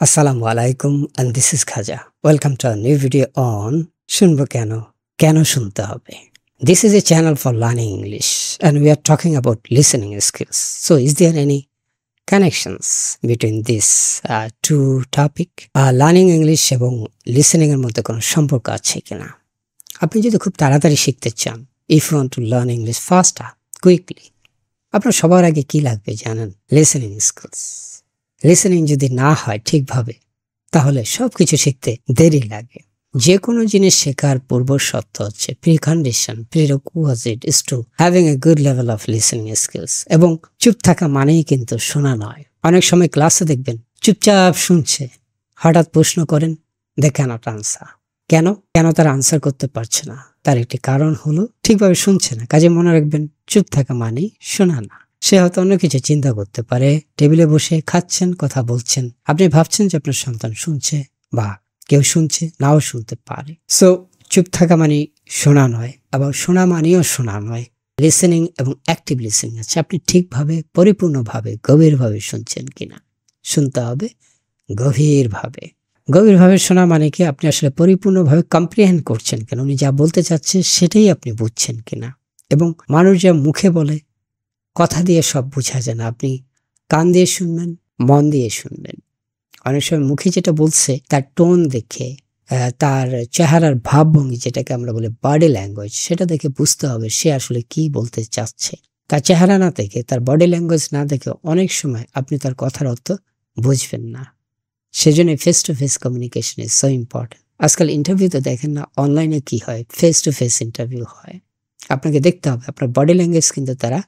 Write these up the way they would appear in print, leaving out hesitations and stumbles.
Assalamu alaikum, and this is Khaja. Welcome to a new video on Shunbo Keno, Keno Shunte Hobe. This is a channel for learning English and we are talking about listening skills. So is there any connections between this two topic? Learning English এবং listening এর মধ্যে কোনো সম্পর্ক আছে কিনা? আপনি যদি খুব তাড়াতাড়ি শিখতে চান, if you want to learn English faster, quickly, আপনার সবার আগে কি লাগবে জানেন? Listening skills. লিসেনিং যদি না হয় ঠিকভাবে তাহলে সবকিছু শিখতে দেরি লাগে। যে কোনো জিনিস শেখার পূর্ব শর্ত হচ্ছে precondition, prerequisite is two having a good level of listening skills. এবং চুপ থাকা মানেই কিন্তু শোনা নয়। অনেক সময় ক্লাসে দেখবেন চুপচাপ শুনছে, হঠাৎ প্রশ্ন করেন, দে ক্যানট আনসার। কেন তার আনসার করতে পারছে না? তার একটি কারণ হলো ঠিকভাবে শুনছে না। কাজে মনে রাখবেন, চুপ থাকা মানেই শোনা না। সে হয়তো অন্য কিছু চিন্তা করতে পারে, টেবিলে বসে খাচ্ছেন, কথা বলছেন, আপনি ভাবছেন যে আপনার সন্তান শুনছে বা কেউ শুনছে, নাও শুনতে পারে। সো চুপ থাকা মানে শোনা নয়, আবার শোনা মানেও শোনা নয়। লিসেনিং এবং অ্যাক্টিভ লিসেনিং আছে। আপনি ঠিকভাবে, পরিপূর্ণভাবে, গভীরভাবে শুনছেন কিনা। শুনতে হবে গভীরভাবে। গভীরভাবে শোনা মানে কি, আপনি আসলে পরিপূর্ণভাবে কম্প্রিহেন্ড করছেন কিনা, উনি যা বলতে চাচ্ছে সেটাই আপনি বুঝছেন কিনা। এবং মানুষ যা মুখে বলে, কথা দিয়ে সব বোঝা যায় না। আপনি কান দিয়ে শুনবেন, মন দিয়ে শুনবেন। অনেক সময় মুখে যেটা বলছে তার টোন দেখে, তার চেহারার ভাবভঙ্গি, যেটাকে আমরা বলি বডি ল্যাঙ্গুয়েজ, সেটা দেখে বুঝতে হবে সে আসলে কি বলতে চাচ্ছে। তার চেহারা না দেখে, তার বডি ল্যাঙ্গুয়েজ না দেখে অনেক সময় আপনি তার কথার অর্থ বুঝবেন না। সেজন্য face to face communication is so important. আজকাল ইন্টারভিউতে দেখেন না, অনলাইনে কি হয়, ফেস টু ফেস ইন্টারভিউ হয়। আপনাকে দেখতে হবে আপনার বডি ল্যাঙ্গুয়েজ কিন্তু তারা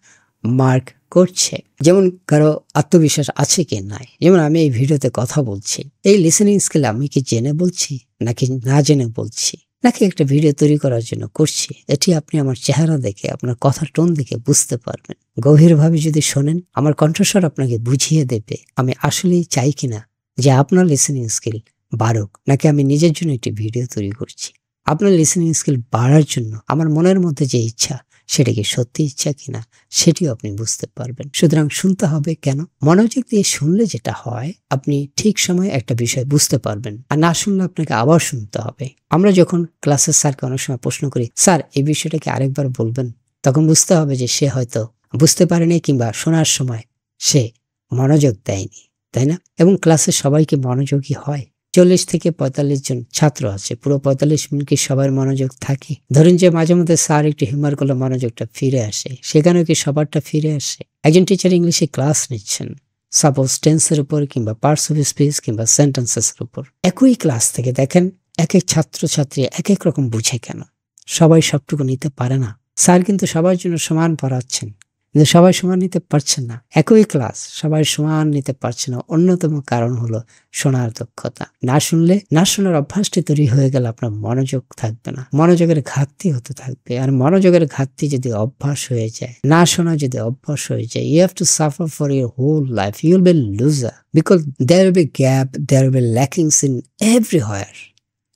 মার্ক করছে। যেমন কারো আত্মবিশ্বাস আছে কি নাই। যেমন আমি এই ভিডিওতে কথা বলছি, এই লিসেনিং স্কিল আমি কি জেনে বলছি নাকি না জেনে বলছি, নাকি একটা ভিডিও তৈরি করার জন্য করছি, এটি আপনি আমার চেহারা দেখে, আপনার কথার টোন দেখে বুঝতে পারবেন। গভীরভাবে যদি শোনেন, আমার কণ্ঠস্বর আপনাকে বুঝিয়ে দেবে আমি আসলেই চাই কিনা যে আপনার লিসেনিং স্কিল বাড়ুক, নাকি আমি নিজের জন্য একটি ভিডিও তৈরি করছি। আপনার লিসেনিং স্কিল বাড়ার জন্য আমার মনের মধ্যে যে ইচ্ছা, সেটা কি সত্যি ইচ্ছা কিনা, সেটিও আপনি বুঝতে পারবেন। সুতরাং শুনতে হবে কেন? মনোযোগ দিয়ে শুনলে যেটা হয়, আপনি ঠিক সময়ে একটা বিষয় বুঝতে পারবেন। আর না শুনলে আপনাকে আবার শুনতে হবে। আমরা যখন ক্লাসের স্যারকে অনেক সময় প্রশ্ন করি, স্যার এই বিষয়টাকে আরেকবার বলবেন, তখন বুঝতে হবে যে সে হয়তো বুঝতে পারেনি কিংবা শোনার সময় সে মনোযোগ দেয়নি, তাই না? এবং ক্লাসে সবাই কি মনোযোগী হয়? 40 থেকে 45 জন ছাত্র আছে, পুরো 45 মিনিট কি সবার মনোযোগ থাকে? ধরেন যে মাঝে মধ্যে স্যার একটু হিউমার করলে মনোযোগটা ফিরে আসে, সেখানেও কি সবারটা ফিরে আসে? একজন টিচার ইংলিশে ক্লাস নিচ্ছেন, সাপোজ টেন্সের উপর কিংবা পার্টস অফ স্পিচ কিংবা সেন্টেন্সেসের উপর, একই ক্লাস থেকে দেখেন এক এক ছাত্রছাত্রী এক এক রকম বুঝে কেন? সবাই সবটুকু নিতে পারে না। স্যার কিন্তু সবার জন্য সমান পড়াচ্ছেন, কিন্তু সবাই সমান নিতে পারছেন না। একই ক্লাস সবাই সমান নিতে পারছে না। অন্যতম কারণ হলো শোনার দক্ষতা। না শুনলে, না শোনার অভ্যাসটি তৈরি হয়ে গেলে আপনার মনোযোগ থাকবে না, মনোযোগের ঘাটতি হতে থাকবে। আর মনোযোগের ঘাটতি যদি অভ্যাস হয়ে যায়, না শোনা যদি অভ্যাস হয়ে যায়, you have to suffer for your whole life. You'll be a loser because there will be gap, there will be lackings in everywhere.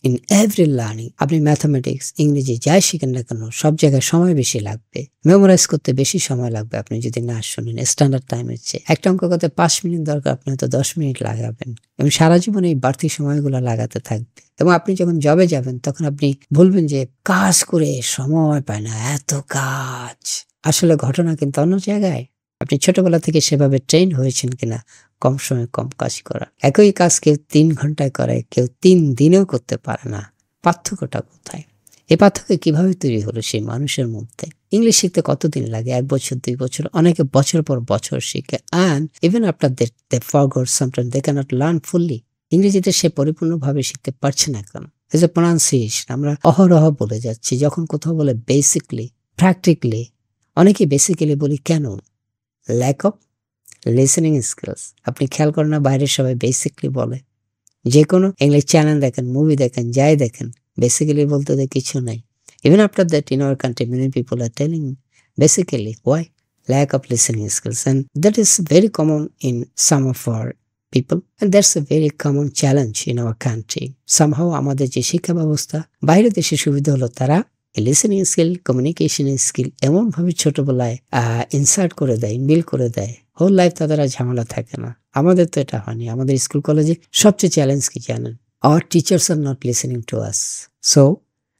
In every learning, আপনি ম্যাথামেটিক্স, ইংরেজি যাই শিখেন না কেন, সব জায়গায় সময় বেশি লাগবে, মেমোরাইজ করতে বেশি সময় লাগবে আপনি যদি না শুনেন। স্ট্যান্ডার্ড টাইমের চেয়ে একটা অঙ্ক করতে 5 মিনিট দরকার, আপনি হয়তো 10 মিনিট লাগাবেন এবং সারা জীবন এই বাড়তি সময়গুলো লাগাতে থাকবে। এবং আপনি যখন জবে যাবেন তখন আপনি বলবেন যে কাজ করে সময় পায় না, এত কাজ। আসলে ঘটনা কিন্তু অন্য জায়গায়। আপনি ছোটবেলা থেকে সেভাবে ট্রেন হয়েছেন কিনা কম সময়ে কম কাজ করা। একই কাজ কেউ 3 ঘন্টায় করে, কেউ 3 দিনেও করতে পারে না। পার্থক্যটা কোথায়? এই পার্থক্য কিভাবে তৈরি হলো সেই মানুষের মধ্যে? ইংলিশ শিখতে কতদিন লাগে? 1 বছর, 2 বছর, অনেকে বছর পর বছর শিখে। And even after they forgot sometimes they cannot learn fully. ইংরেজিতে সে পরিপূর্ণভাবে শিখতে পারছে না কেন? এই যে প্রনাউন্সিয়েশন আমরা অহরহ বলে যাচ্ছি, যখন কোথাও বলে বেসিকলি, প্র্যাকটিক্যালি, অনেকে বেসিক্যালি বলি কেন? Lack of listening skills. আপনি খেয়াল করেন না, বাইরের সবাই বেসিকলি বলে। যে কোনো ইংলিশ চ্যানেল দেখেন, মুভি দেখেন, যাই দেখেন, বেসিক্যালি বলতে তো কিছু নাই। Even after that in our country many people are telling basically. Why? Lack of listening skills, and that is very common in some of our people, and that's a very common challenge in our country. Somehow আমাদের যে শিক্ষা ব্যবস্থা, বাইরের দেশে সুবিধা হলো তারা listening skill, communication skill এমনভাবে ছোটবেলায় ইনসার্ট করে দেয়, ইনবিল্ড করে দেয় হোল লাইফ তাদের আর ঝামেলা থাকে না। আমাদের তো এটা হয়নি। আমাদের স্কুল কলেজে সবচেয়ে চ্যালেঞ্জ কি জানেন? Our teachers are not listening to us. So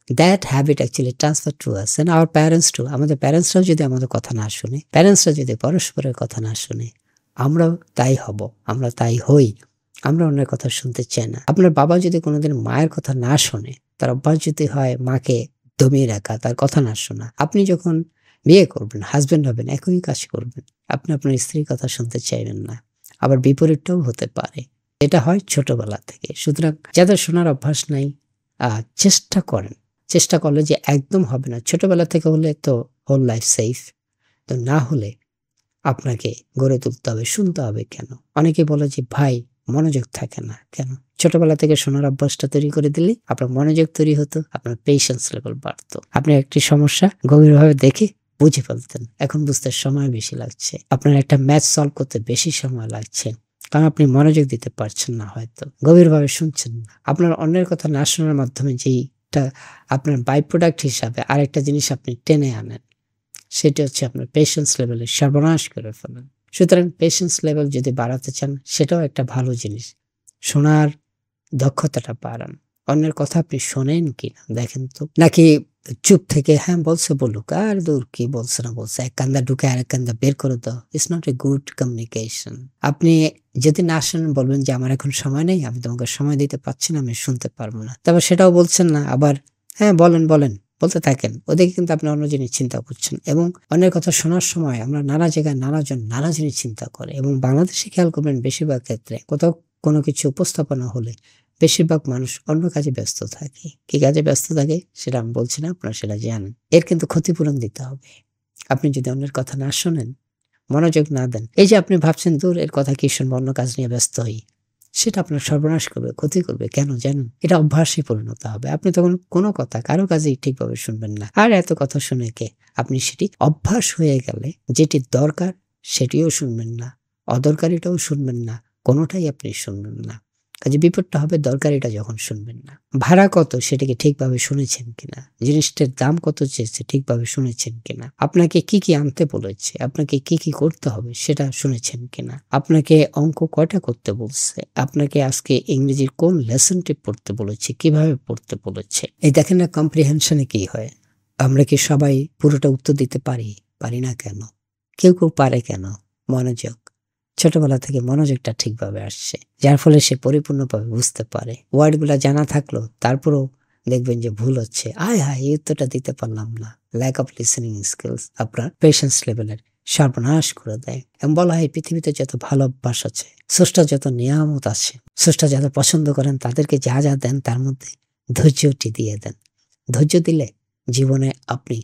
that habit actually transferred to us and our parents too. আমাদের প্যারেন্টসরাও যদি আমাদের কথা না শুনে, প্যারেন্টসরা যদি পরস্পরের কথা না শুনে, আমরাও তাই হব, আমরা তাই হই। আমরা অন্যের কথা শুনতে চাই না। আপনার বাবা যদি কোনোদিন মায়ের কথা না শোনে, তার অভ্যাস যদি হয় মাকে দমিয়ে রাখা, তার কথা না শোনা, আপনি যখন বিয়ে করবেন, হাজবেন্ড হবেন, একই কাজ করবেন। আপনি আপনার স্ত্রীর কথা শুনতে চাইবেন না। আবার বিপরীতটাও হতে পারে। এটা হয় ছোটবেলা থেকে। সুতরাং যাদের শোনার অভ্যাস নাই, চেষ্টা করেন। চেষ্টা করলে যে একদম হবে না। ছোটবেলা থেকে হলে তো হোল লাইফ সেফ। তো না হলে আপনাকে গড়ে তুলতে হবে। শুনতে হবে কেন? অনেকে বলে যে ভাই মনোযোগ থাকে না কেন? ছোটবেলা থেকে শোনার অভ্যাসটা তৈরি করে দিলে আপনার মনোযোগ তৈরি হতো, আপনার পেশেন্স লেভেল বাড়তো। আপনি একটি সমস্যা গভীরভাবে দেখে বুঝে ফেলতেন। এখন বুঝতে সময় বেশি লাগছে। আপনার একটা ম্যাথ সলভ করতে বেশি সময় লাগছে, কারণ আপনি মনোযোগ দিতে পারছেন না, হয়তো গভীরভাবে শুনছেন না। আপনার অন্যের কথা না শোনার মাধ্যমে যেইটা আপনার বাই প্রোডাক্ট হিসাবে আরেকটা জিনিস আপনি টেনে আনেন, সেটা হচ্ছে আপনার পেশেন্স লেভেলে সর্বনাশ করে ফেলেন। সুতরাং পেশেন্স লেভেল যদি বাড়াতে চান, সেটাও একটা ভালো জিনিস। শোনার দক্ষতাটা বাড়ান। অন্যের কথা আপনি শোনেন কিনা দেখেন তো, নাকি চুপ থেকে হ্যাঁ বলছে বলুক, আর দূর কি বলছে না বলছে, এক কান্দা ঢুকে আরেক কান্দা বের করে দাও। It's not a good communication. আপনি যদি না শোনেন, বলবেন যে আমার এখন সময় নেই, আমি তোমাকে সময় দিতে পারছি না, আমি শুনতে পারবো না। তারপর সেটাও বলছেন না, আবার হ্যাঁ বলেন বলেন বলতে থাকেন। ওদিকে কিন্তু আপনি অন্য জিনিস চিন্তা করছেন। এবং অন্যের কথা শোনার সময় আমরা নানা জায়গায় নানাজন নানা জিনিস চিন্তা করে। এবং বাংলাদেশে খেয়াল করবেন, বেশিরভাগ ক্ষেত্রে কোথাও কোনো কিছু উপস্থাপনা হলে বেশিরভাগ মানুষ অন্য কাজে ব্যস্ত থাকে। কি কাজে ব্যস্ত থাকে সেটা আমি বলছি না, আপনারা সেটা জানেন। এর কিন্তু ক্ষতিপূরণ দিতে হবে। আপনি যদি অন্যের কথা না শোনেন, মনোযোগ না দেন, এই যে আপনি ভাবছেন দূর এর কথা কি শুনবো, অন্য কাজ নিয়ে ব্যস্ত হই, সেটা আপনার সর্বনাশ করবে, ক্ষতি করবে। কেন জানেন? এটা অভ্যাসে পরিণত হবে। আপনি তখন কোনো কথা কারো কাজেই ঠিকভাবে শুনবেন না। আর এত কথা শুনে কে? আপনি সেটি অভ্যাস হয়ে গেলে যেটি দরকার সেটিও শুনবেন না, অদরকারিটাও শুনবেন না, কোনোটাই আপনি শুনবেন না। কাজে বিপদটা হবে দরকারিটা যখন শুনবেন না। ভাড়া কত সেটাকে ঠিকভাবে শুনেছেন কিনা, জিনিসটার দাম কত চেয়েছে ঠিকভাবে শুনেছেন কিনা, আপনাকে কি কি আনতে বলেছে, আপনাকে কি কি করতে হবে সেটা শুনেছেন কিনা, আপনাকে অঙ্ক কয়টা করতে বলছে, আপনাকে আজকে ইংরেজির কোন লেসনটি পড়তে বলেছে, কিভাবে পড়তে বলেছে। এই দেখেন না, কম্প্রিহেনশনে কি হয়। আমরা কি সবাই পুরোটা উত্তর দিতে পারি? পারি না কেন? কেউ কেউ পারে কেন? মনোযোগ। ছোটবেলা থেকে মনোযোগটা ঠিকভাবে আসছে, যার ফলে সে পরিপূর্ণভাবে বুঝতে পারে। ওয়ার্ডগুলা জানা থাকলো তারপরেও দেখবেন যে ভুল হচ্ছে। আয় হায়, এই উত্তরটা দিতে পারলাম না। ল্যাক অফ লিসেনিং স্কিলস আপনার পেশেন্স লেভেলের সর্বনাশ করে দেয়। এবং বলা হয় পৃথিবীতে যত ভালো অভ্যাস আছে, স্রষ্টা যত নিয়ামত আছে, স্রষ্টা যত পছন্দ করেন তাদেরকে যা যা দেন তার মধ্যে ধৈর্যটি দিয়ে দেন। ধৈর্য দিলে জীবনে আপনি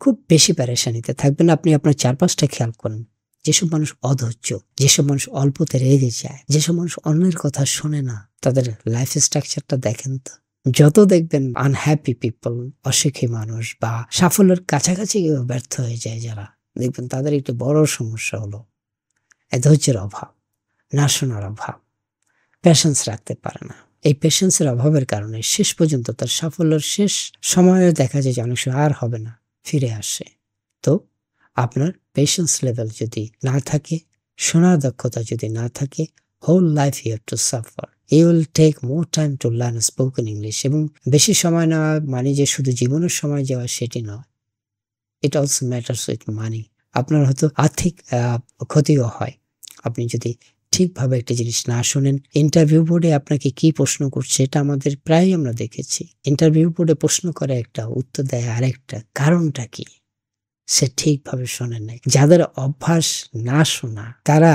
খুব বেশি প্যারেশানিতে থাকবেন। আপনি আপনার চারপাশটা খেয়াল করেন। যেসব মানুষ অধৈর্য, যেসব মানুষ অল্পতে রেগে যায়, যেসব মানুষ অন্যের কথা শোনে না, তাদের লাইফ স্ট্রাকচারটা দেখেন তো। যত দেখবেন আনহ্যাপি পিপল, অসুখী মানুষ বা সাফল্যের কাছাকাছি ব্যর্থ হয়ে যায় যারা, দেখবেন তাদের একটু বড় সমস্যা হলো ধৈর্যের অভাব, না শোনার অভাব, প্যাশেন্স রাখতে পারে না। এই পেশেন্সের অভাবের কারণে শেষ পর্যন্ত তার সাফল্যের শেষ সময়ে দেখা যায় যে অনেক সময় আর হবে না, ফিরে আসে। তো আপনার পেশেন্স লেভেল যদি না থাকে, শোনার দক্ষতা যদি না থাকে, whole life you have to suffer. You will take more time to learn spoken English. এবং বেশি সময় নেওয়া মানে যে শুধু জীবনের সময় যাওয়া সেটি নয়, ইট অলসো ম্যাটার্স উইথ মানি। আপনার হয়তো আর্থিক ক্ষতিও হয় আপনি যদি ঠিকভাবে একটা জিনিস না শোনেন। ইন্টারভিউ বোর্ডে আপনাকে কি প্রশ্ন করছে এটা আমাদের প্রায় আমরা দেখেছি। ইন্টারভিউ বোর্ডে প্রশ্ন করে একটা, উত্তর দেয় আরেকটা। কারণটা কি? সে ঠিকভাবে শোনে নাই। যাদের অভ্যাস না শোনা, তারা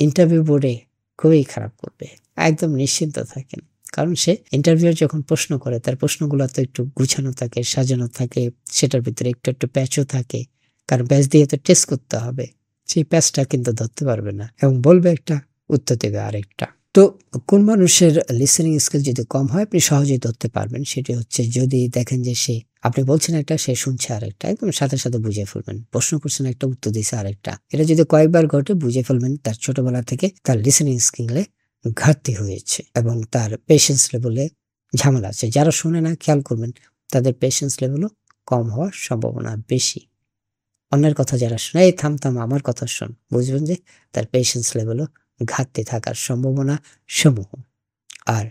ইন্টারভিউ বোর্ডে খুবই খারাপ করবে। একদম নিশ্চিন্ত থাকেন। কারণ সে ইন্টারভিউ যখন প্রশ্ন করে, তার প্রশ্নগুলো তো একটু গুছানো থাকে, সাজানো থাকে, সেটার ভিতরে একটু একটু প্যাচও থাকে। কারণ প্যাচ দিয়ে তো টেস্ট করতে হবে। সেই প্যাচটা কিন্তু ধরতে পারবে না এবং বলবে একটা, উত্তর দেবে আরেকটা। তো কোন মানুষের লিসেনিং স্কিল যদি কম হয়, আপনি সহজেই ধরতে পারবেন। সেটি হচ্ছে যদি দেখেন যে সে, আপনি বলছেন একটা, সে শুনছে আরেকটা, একদম সাথে সাথে বুঝে ফেলবেন। প্রশ্ন করছেন একটা, উত্তর দিছে আরেকটা। এটা যদি কয়েকবার ঘটে, বুঝে ফেলবেন তার ছোটবেলা থেকে তার লিসেনিং স্কিলে ঘাটতি হয়েছে এবং তার পেশেন্স লেভেলে ঝামেলা আছে। যারা শোনে না, খেয়াল করবেন তাদের পেশেন্স লেভেলও কম হওয়ার সম্ভাবনা বেশি। অন্যের কথা যারা শোনে, এই থাম থাম আমার কথা শোন, বুঝবেন যে তার পেশেন্স লেভেলও ঘাটতি থাকার সম্ভাবনা সমূহ। আর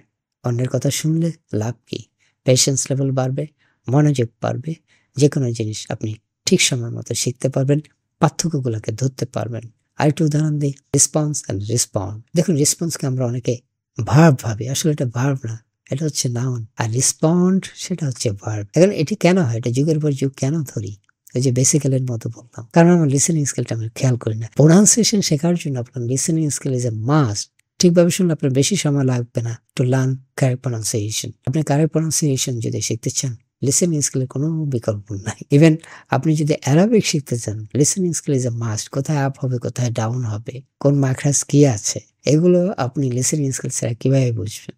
অন্যের কথা শুনলে লাভ কি? পেশেন্স লেভেল বাড়বে, মনোযোগ বাড়বে, যে কোনো জিনিস আপনি ঠিক সময় মতো শিখতে পারবেন, পার্থক্যগুলোকে ধরতে পারবেন। আরেকটু উদাহরণ দিই, রেসপন্স অ্যান্ড রেসপন্ড। দেখুন, রেসপন্সকে আমরা অনেকে ভার্ব ভাবি, আসলে এটা ভার্ব না, এটা হচ্ছে নাউন। আর রেসপন্ড সেটা হচ্ছে ভার্ব। এখন এটি কেন হয়, এটা যুগের পর যুগ কেন ধরি? ওই যে বেসিক্যালের মতো বললাম, কারণ আমার লিসেনিং স্কিলটা আমি খেয়াল করি না। প্রোনাউন্সিয়েশন শেখার জন্য আপনার listening skill is a must. ঠিকভাবে শুনলে আপনার বেশি সময় লাগবে না টু লার্ন কারেক্ট প্রোনাউন্সিয়েশন। আপনি কারেক্ট প্রোনাউন্সিয়েশন যদি শিখতে চান, লিসেনিং স্কিলের কোনো বিকল্প নাই। ইভেন আপনি যদি অ্যারাবিক শিখতে চান, listening skill is a must. কোথায় আপ হবে, কোথায় ডাউন হবে, কোন মাখরাজ কি আছে, এগুলো আপনি লিসেনিং স্কিল ছাড়া কিভাবে বুঝবেন?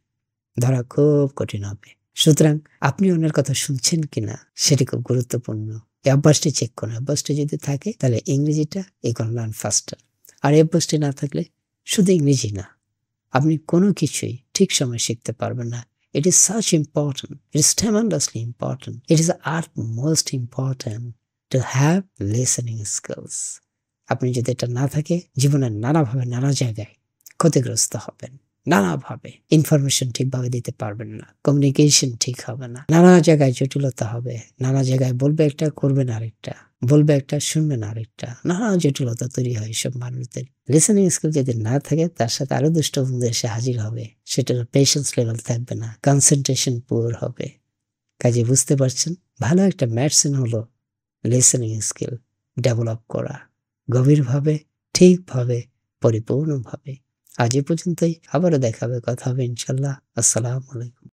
ধরা খুব কঠিন হবে। সুতরাং আপনি অন্যের কথা শুনছেন কিনা সেটি খুব গুরুত্বপূর্ণ। এই অভ্যাসটি চেক করুন। অভ্যাসটি যদি থাকে তাহলে ইংরেজিটা ইউ ক্যান লার্ন ফাস্টার। আর এই অভ্যাসটি না থাকলে শুধু ইংরেজি না, আপনি কোনো কিছুই ঠিক সময় শিখতে পারবেন না। It is such important. It is tremendously important. It is utmost important to have listening skills. আপনি যদি এটা না থাকে, জীবনের নানাভাবে নানা জায়গায় ক্ষতিগ্রস্ত হবেন। নানাভাবে ইনফরমেশন ঠিকভাবে দিতে পারবেন না, কমিউনিকেশন ঠিক হবে না, নানা জায়গায় জটিলতা হবে, নানা জায়গায় বলবে একটা করবেন আরেকটা, বলবে একটা শুনবেন আরেকটা, নানা জটিলতা তৈরি হয় এসব মানুষদের। লিসেনিং স্কিল যদি না থাকে, তার সাথে আরো দুষ্ট বন্ধু এসে হাজির হবে, সেটার পেশেন্স লেভেল থাকবে না, কনসেন্ট্রেশন পুয়ার হবে। কাজে বুঝতে পারছেন, ভালো একটা মেডিসিন হলো লিসেনিং স্কিল ডেভেলপ করা, গভীরভাবে, ঠিকভাবে, পরিপূর্ণভাবে। আজ এ পর্যন্তই, আবারও দেখা হবে, কথা হবে ইনশাল্লাহ। আসসালামু আলাইকুম।